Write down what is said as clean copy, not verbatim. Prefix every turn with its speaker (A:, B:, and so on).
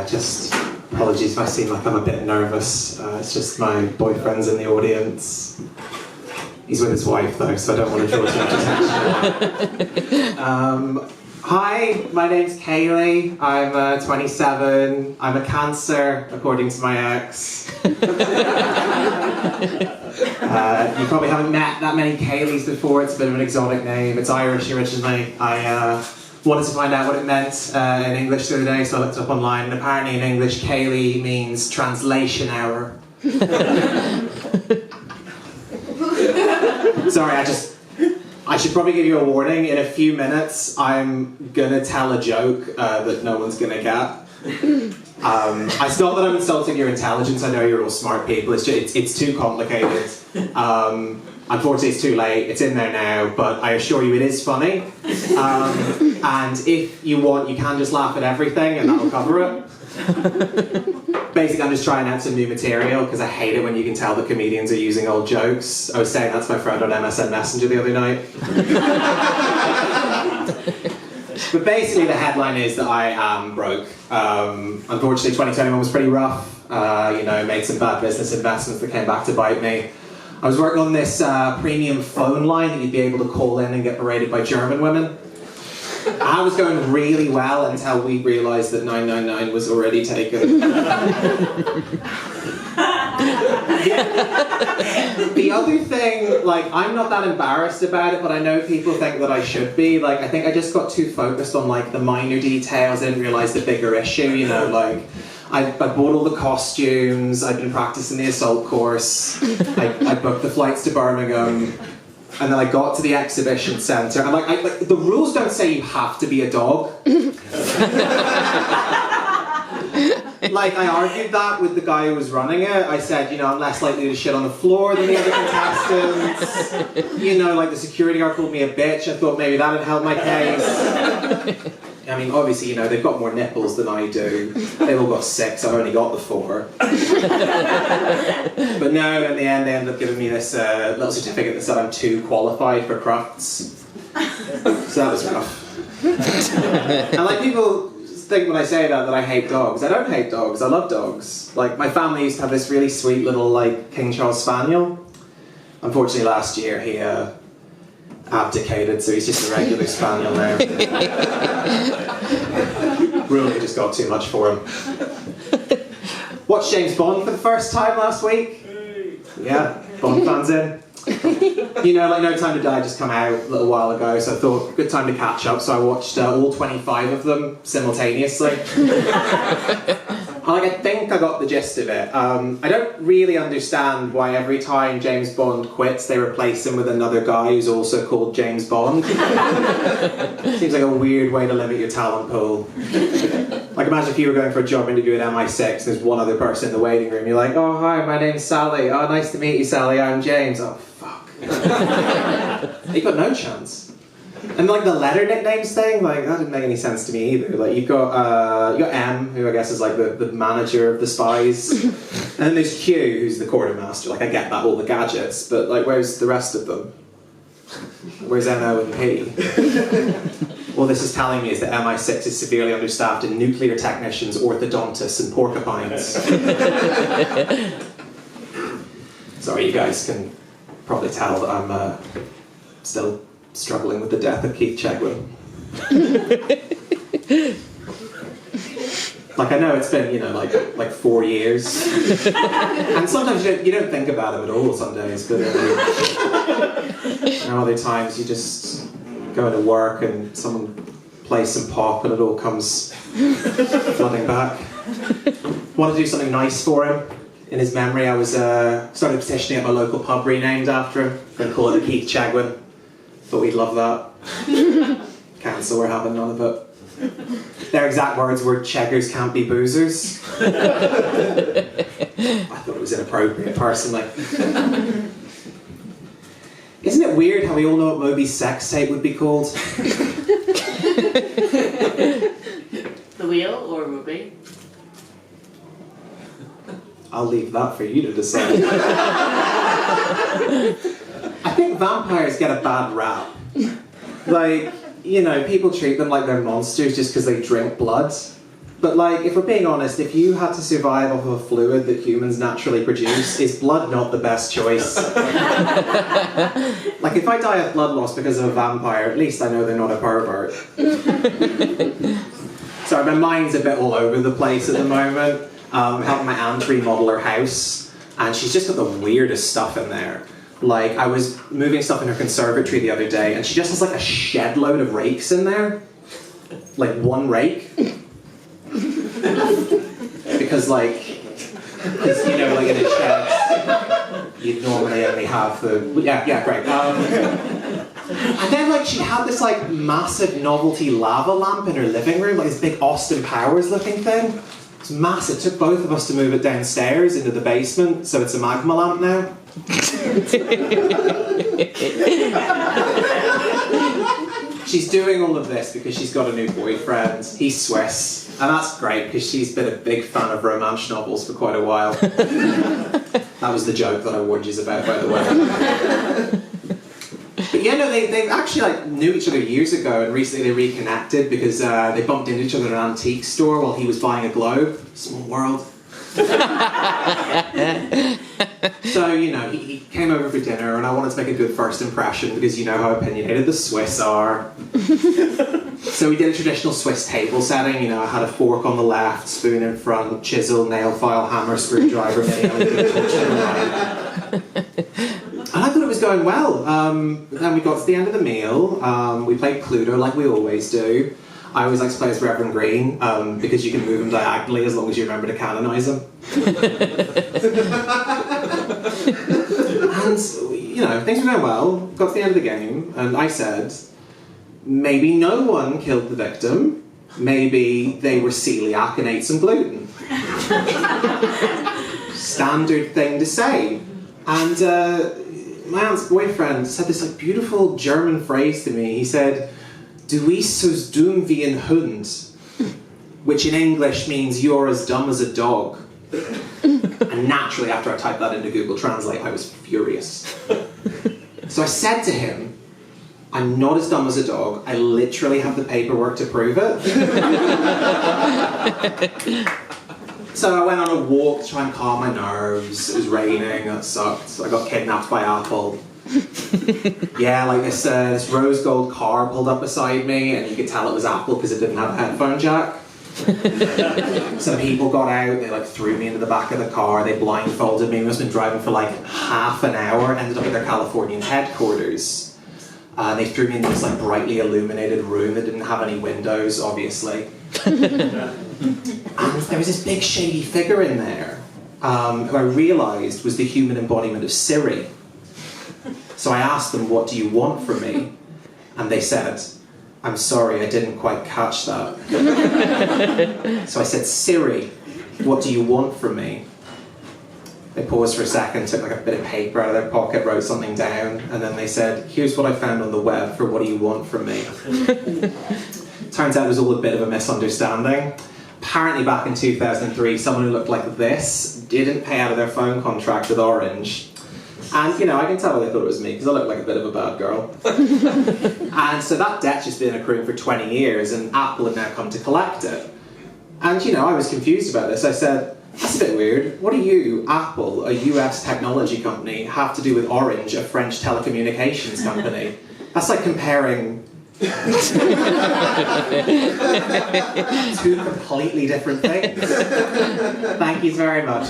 A: Just apologies if I seem like I'm a bit nervous. It's just my boyfriend's in the audience. He's with his wife though, so I don't want to draw too much attention. Hi, my name's Céilí. I'm 27. I'm a Cancer, according to my ex. You probably haven't met that many Céilís before. It's a bit of an exotic name. It's Irish originally. I wanted to find out what it meant in English the other day, so I looked it up online, and apparently in English, Céilí means translation error. Sorry, I should probably give you a warning. In a few minutes, I'm gonna tell a joke that no one's gonna get. It's not that I'm insulting your intelligence. I know you're all smart people. It's too complicated. Unfortunately, it's too late. It's in there now, but I assure you, it is funny. And if you want, you can just laugh at everything, and that'll cover it. Basically, I'm just trying out some new material because I hate it when you can tell that comedians are using old jokes. I was saying that's my friend on MSN Messenger the other night. But basically, the headline is that I am broke. Unfortunately, 2021 was pretty rough. Made some bad business investments that came back to bite me. I was working on this premium phone line that you'd be able to call in and get berated by German women. I was going really well until we realised that 999 was already taken. The other thing, I'm not that embarrassed about it, but I know people think that I should be. I think I just got too focused on, the minor details. I didn't realise the bigger issue, I bought all the costumes, I'd been practicing the assault course, I booked the flights to Birmingham, and then I got to the exhibition centre, and the rules don't say you have to be a dog. I argued that with the guy who was running it. I said, I'm less likely to shit on the floor than the other contestants. The security guard called me a bitch. I thought maybe that'd help my case. I mean, obviously, they've got more nipples than I do. They've all got 6, I've only got the 4. But no, in the end, they ended up giving me this little certificate that said I'm too qualified for crufts. So that was rough. And people think when I say that I hate dogs. I don't hate dogs, I love dogs. My family used to have this really sweet little, King Charles Spaniel. Unfortunately, last year he abdicated, so he's just a regular spaniel now. Really just got too much for him. Watched James Bond for the first time last week. Yeah, Bond fans in. No Time to Die just come out a little while ago, so I thought, good time to catch up, so I watched all 25 of them simultaneously. I think I got the gist of it. I don't really understand why every time James Bond quits, they replace him with another guy who's also called James Bond. Seems like a weird way to limit your talent pool. Imagine if you were going for a job interview at MI6, there's one other person in the waiting room, you're like, oh, hi, my name's Sally. Oh, nice to meet you, Sally, I'm James. Oh, fuck. You got no chance. And the letter nicknames thing, that didn't make any sense to me either. You've got M, who I guess is the manager of the spies, and then there's Q, who's the quartermaster. I get that, all the gadgets, but where's the rest of them? Where's NO and P? All this is telling me is that MI6 is severely understaffed in nuclear technicians, orthodontists, and porcupines. Sorry, you guys can probably tell that I'm still struggling with the death of Keith Chegwin. I know it's been, 4 years. And sometimes you don't think about him at all some days, but other times you just go to work and someone plays some pop and it all comes flooding back. Want to do something nice for him. In his memory, I was started petitioning at my local pub renamed after him. Going to call it the Keith Chegwin. Thought we'd love that. Cancel, we're having none of it. Their exact words were, "Cheggers can't be boozers." I thought it was inappropriate, personally. Isn't it weird how we all know what Moby's sex tape would be called?
B: The Wheel or Moby?
A: I'll leave that for you to decide. I think vampires get a bad rap. People treat them like they're monsters just because they drink blood. But like, if we're being honest, if you had to survive off of a fluid that humans naturally produce, is blood not the best choice? Like, if I die of blood loss because of a vampire, at least I know they're not a pervert. Sorry, my mind's a bit all over the place at the moment. I'm helping my aunt remodel her house, and she's just got the weirdest stuff in there. Like, I was moving stuff in her conservatory the other day, and she just has like a shed load of rakes in there. Like, one rake. Because you know, like in a shed, you'd normally only have the... Yeah, great. And then, like, she had this, like, massive novelty lava lamp in her living room, like this big Austin Powers looking thing. It's massive. It took both of us to move it downstairs into the basement, so it's a magma lamp now. She's doing all of this because she's got a new boyfriend. He's Swiss. And that's great, because she's been a big fan of romance novels for quite a while. That was the joke that I warned you about, by the way. But yeah, no, they actually like knew each other years ago, and recently they reconnected because they bumped into each other at an antique store while he was buying a globe. Small world. So, you know, he came over for dinner, and I wanted to make a good first impression because you know how opinionated the Swiss are. So we did a traditional Swiss table setting. You know, I had a fork on the left, spoon in front, chisel, nail file, hammer, screwdriver, and I thought it was going well. Then we got to the end of the meal. We played Cluedo like we always do. I always like to play as Reverend Green because you can move him diagonally as long as you remember to canonise him. And, you know, things were going well. Got to the end of the game, and I said, maybe no one killed the victim. Maybe they were celiac and ate some gluten. Standard thing to say. And my aunt's boyfriend said this like beautiful German phrase to me. He said, "Du bist so dumm wie ein Hund," which in English means you're as dumb as a dog. And naturally, after I typed that into Google Translate, I was furious. So I said to him, "I'm not as dumb as a dog. I literally have the paperwork to prove it." So I went on a walk to try and calm my nerves. It was raining, that sucked. I got kidnapped by Apple. Yeah, like this rose gold car pulled up beside me, and you could tell it was Apple because it didn't have a headphone jack. Some people got out, they like threw me into the back of the car, they blindfolded me. We must have been driving for like half an hour, ended up at their Californian headquarters. And they threw me into this like brightly illuminated room that didn't have any windows, obviously. And there was this big shady figure in there, who I realised was the human embodiment of Siri. So I asked them, "What do you want from me?" And they said, "I'm sorry, I didn't quite catch that." So I said, "Siri, what do you want from me?" They paused for a second, took like a bit of paper out of their pocket, wrote something down, and then they said, "Here's what I found on the web for what do you want from me?" Turns out it was all a bit of a misunderstanding. Apparently back in 2003, someone who looked like this didn't pay out of their phone contract with Orange. And, you know, I can tell they thought it was me, because I look like a bit of a bad girl. And so that debt's just been accruing for 20 years, and Apple had now come to collect it. And, you know, I was confused about this. I said, "That's a bit weird. What do you, Apple, a US technology company, have to do with Orange, a French telecommunications company?" That's like comparing two completely different things. Thank you very much.